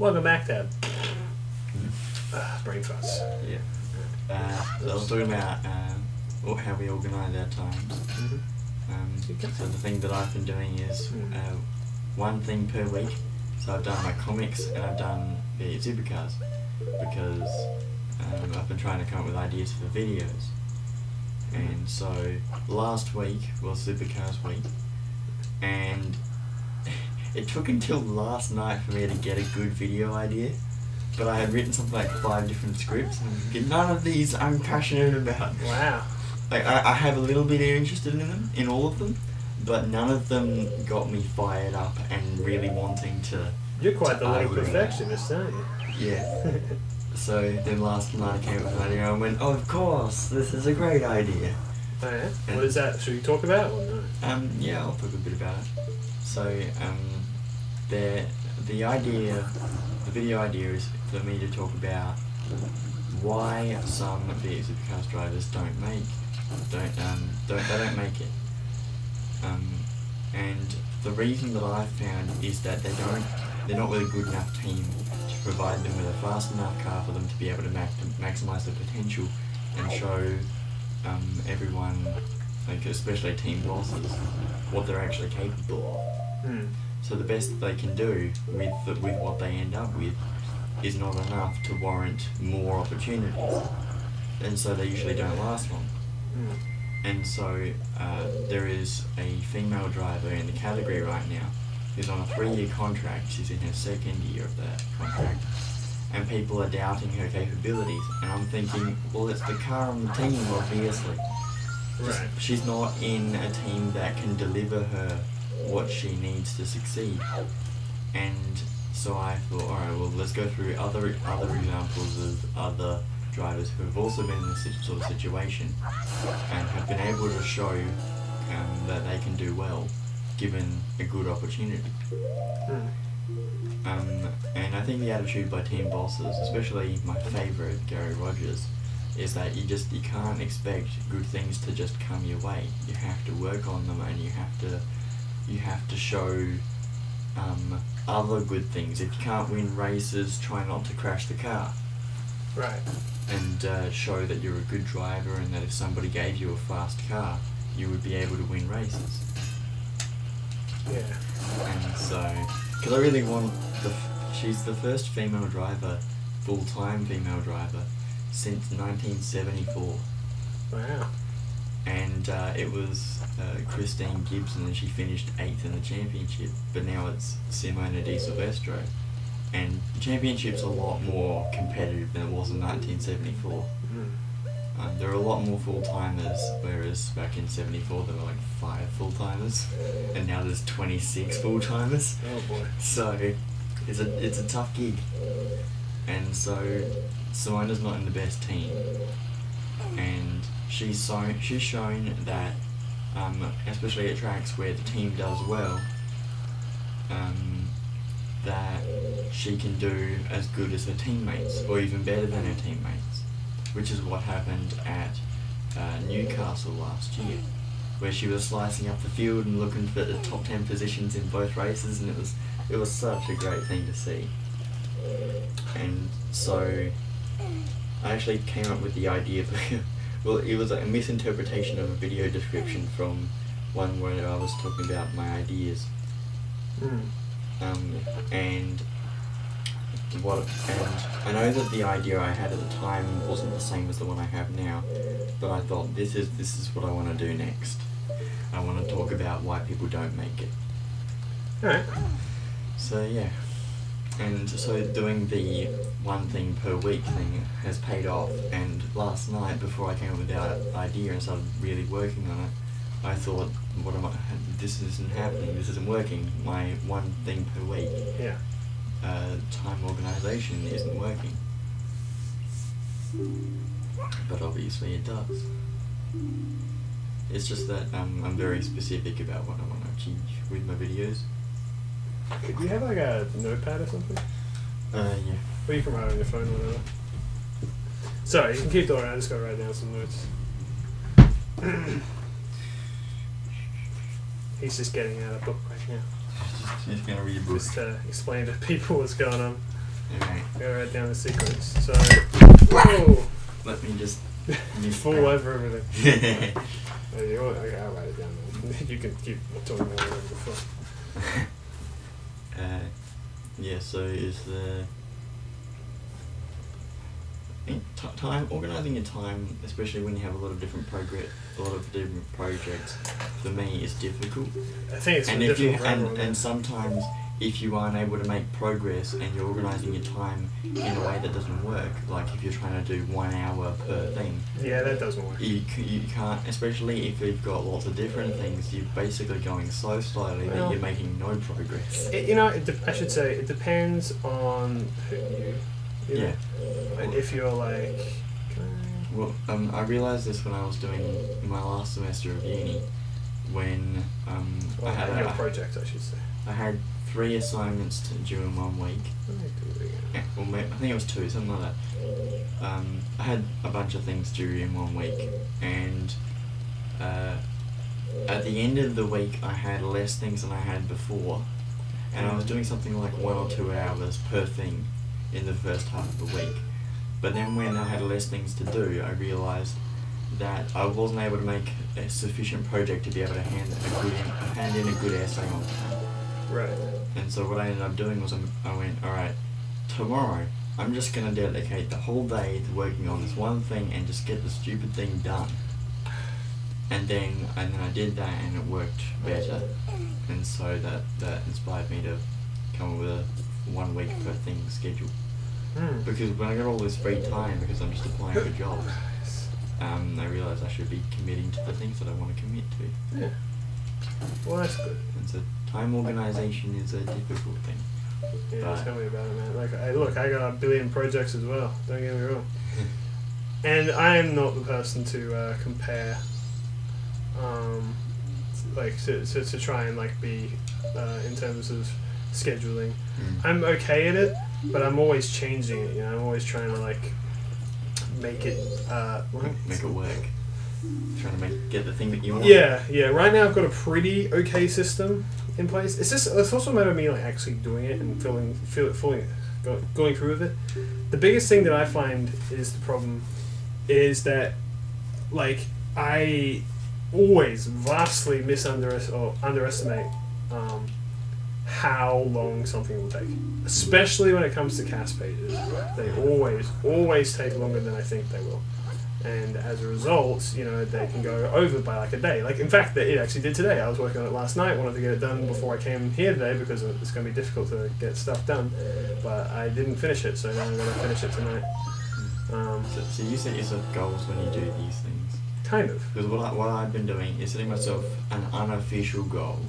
Welcome back, Dad. Brain fuzz. Yeah. So I was talking about how we organise our times. So the thing that I've been doing is one thing per week. So I've done my comics and I've done the Supercars because I've been trying to come up with ideas for videos. And so last week was Supercars week, and it took until last night for me to get a good video idea. But I had written something like 5 different scripts, and none of these I'm passionate about. Wow. Like I have a little bit interested in them, in all of them, but none of them got me fired up and really wanting to. You're quite the little argue. perfectionist, aren't you? Yeah. So then last night I came up with an idea and I went, oh, of course, this is a great idea. Oh yeah? What is that? Should we talk about it or no? Yeah, I'll talk a bit about it. So, the video idea is for me to talk about why some V8 Supercars drivers don't make it. And the reason that I've found is that they're not really good enough team to provide them with a fast enough car for them to be able to maximise their potential and show everyone, like especially team bosses, what they're actually capable of. So the best they can do with what they end up with is not enough to warrant more opportunities, and so they usually don't last long. And so there is a female driver in the category right now who's on a 3-year contract. She's in her 2nd year of that contract, and people are doubting her capabilities. And I'm thinking, well, it's the car on the team, obviously. Right. She's not in a team that can deliver her what she needs to succeed. And so I thought, alright, well, let's go through other examples of other drivers who have also been in this sort of situation and have been able to show that they can do well given a good opportunity. And I think the attitude by team bosses, especially my favourite, Gary Rogers, is that you can't expect good things to just come your way. You have to work on them, and you have to show other good things. If you can't win races, try not to crash the car. Right. And show that you're a good driver, and that if somebody gave you a fast car, you would be able to win races. Yeah. And so, because I really want she's the first female driver, full-time female driver, since 1974. Wow. And it was Christine Gibson, and she finished 8th in the championship, but now it's Simona Di Silvestro. And the championship's a lot more competitive than it was in 1974. There are a lot more full-timers, whereas back in 74 there were like 5 full-timers, and now there's 26 full-timers. Oh boy. So it's a tough gig. And so Simona's not in the best team, and she's shown that, especially at tracks where the team does well, that she can do as good as her teammates, or even better than her teammates, which is what happened at Newcastle last year, where she was slicing up the field and looking for the top 10 positions in both races, and it was such a great thing to see. And so I actually came up with the idea of well, it was a misinterpretation of a video description from one where I was talking about my ideas. And I know that the idea I had at the time wasn't the same as the one I have now, but I thought this is what I want to do next. I want to talk about why people don't make it. Alright. So yeah, and so doing the one thing per week thing has paid off. And last night, before I came up with that idea and started really working on it, I thought, this isn't happening, this isn't working. My one thing per week time organisation isn't working. But obviously it does. It's just that I'm very specific about what I want to achieve with my videos. Do you have like a notepad or something? Yeah. Or you can write on your phone or whatever. Sorry, you can keep talking, I just gotta write down some notes. He's just getting out a book right now. He's going to read a book. Just to explain to people what's going on. Alright. Gotta write down the sequence. So, whoa! Let me just... Fall over everything. Okay, I'll write it down then. You can keep talking about it before. Yeah, so is the... time, organising your time, especially when you have a lot of different projects, for me is difficult. I think it's and if you difficult for everyone, and sometimes if you aren't able to make progress and you're organising your time in a way that doesn't work, like if you're trying to do 1 hour per thing, yeah, that doesn't work. You can't, especially if you've got lots of different things. You're basically going so slowly that you're making no progress. I should say it depends on who you know? Yeah. If you're like... Well, I realised this when I was doing my last semester of uni, when I had your project, I should say. I had 3 assignments due in 1 week. Yeah, well, I think it was 2, something like that. I had a bunch of things due in 1 week, and at the end of the week I had less things than I had before, and I was doing something like 1 or 2 hours per thing in the first half of the week. But then when I had less things to do, I realised that I wasn't able to make a sufficient project to be able to hand in a good essay on time. Right. And so what I ended up doing was I went, alright, tomorrow I'm just going to dedicate the whole day to working on this one thing and just get the stupid thing done. And then I did that and it worked better. And so that inspired me to come up with a 1 week per thing schedule. Because when I got all this free time, because I'm just applying for jobs, I realised I should be committing to the things that I want to commit to. Yeah. Well, that's good. And so time organisation is a difficult thing. Yeah, tell me about it, man. Like, I got a billion projects as well. Don't get me wrong. And I am not the person to compare, to try and like be in terms of scheduling. I'm okay at it, but I'm always changing it. You know, I'm always trying to like make it make it work. Trying to get the thing that you want. Yeah. Right now I've got a pretty okay system in place. It's also a matter of me like actually doing it and going through with it. The biggest thing that I find is the problem is that like I always vastly underestimate how long something will take, especially when it comes to cast pages. They always take longer than I think they will. And as a result, you know, they can go over by like a day. Like, in fact, it actually did today. I was working on it last night, wanted to get it done before I came here today because it's going to be difficult to get stuff done. But I didn't finish it, so now I'm going to finish it tonight. So you set yourself goals when you do these things? Kind of. Because what I've been doing is setting myself an unofficial goal,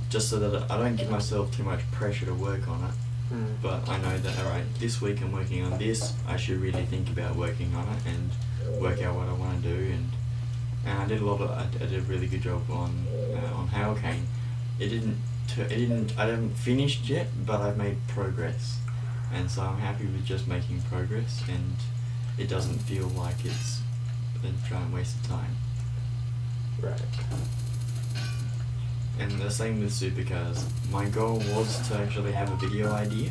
just so that I don't give myself too much pressure to work on it. But I know that, alright, this week I'm working on this, I should really think about working on it and work out what I want to do, and I did I did a really good job on Hurricane. I haven't finished yet, but I've made progress, and so I'm happy with just making progress, and it doesn't feel like it's a giant waste of time. Right. And the same with Supercars. My goal was to actually have a video idea,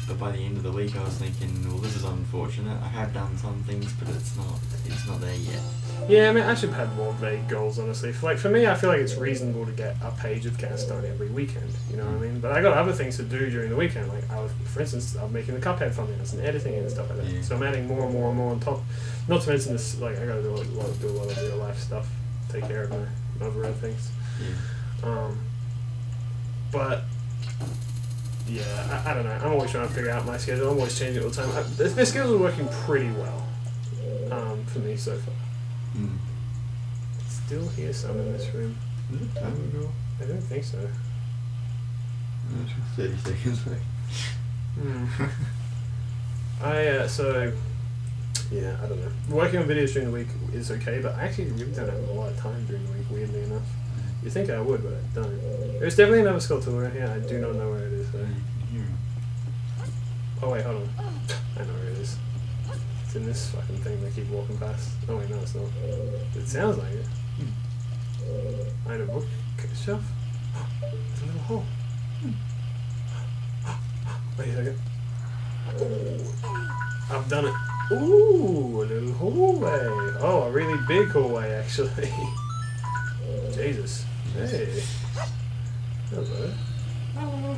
but by the end of the week I was thinking, well, this is unfortunate. I have done some things, but it's not there yet. Yeah, I mean, I should have had more vague goals, honestly. For me, I feel like it's reasonable to get a page of cast done every weekend, you know what I mean? But I got other things to do during the weekend. Like, for instance, I'm making the Cuphead thumbnails and editing it and stuff like that. Yeah. So I'm adding more and more and more on top. Not to mention this, like, I gotta do a lot of real life stuff, take care of my other things. Yeah. But yeah, I don't know. I'm always trying to figure out my schedule. I'm always changing it all the time. This schedule is working pretty well for me so far. Still hear some in this room. Is it time ago? I don't think so. 30 seconds left. Yeah, I don't know. Working on videos during the week is okay, but I actually really don't have a lot of time during the week, weirdly enough. You'd think I would, but I don't. There's definitely another skulltula around here. I do not know where it is, though. Oh, wait, hold on. I know where it is. It's in this fucking thing they keep walking past. Oh, wait, no, it's not. It sounds like it. I had a book shelf. There's a little hole. Wait a second. I've done it. Ooh, a little hallway. Oh, a really big hallway, actually. Jesus. Hey. Hello.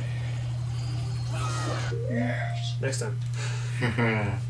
Next time.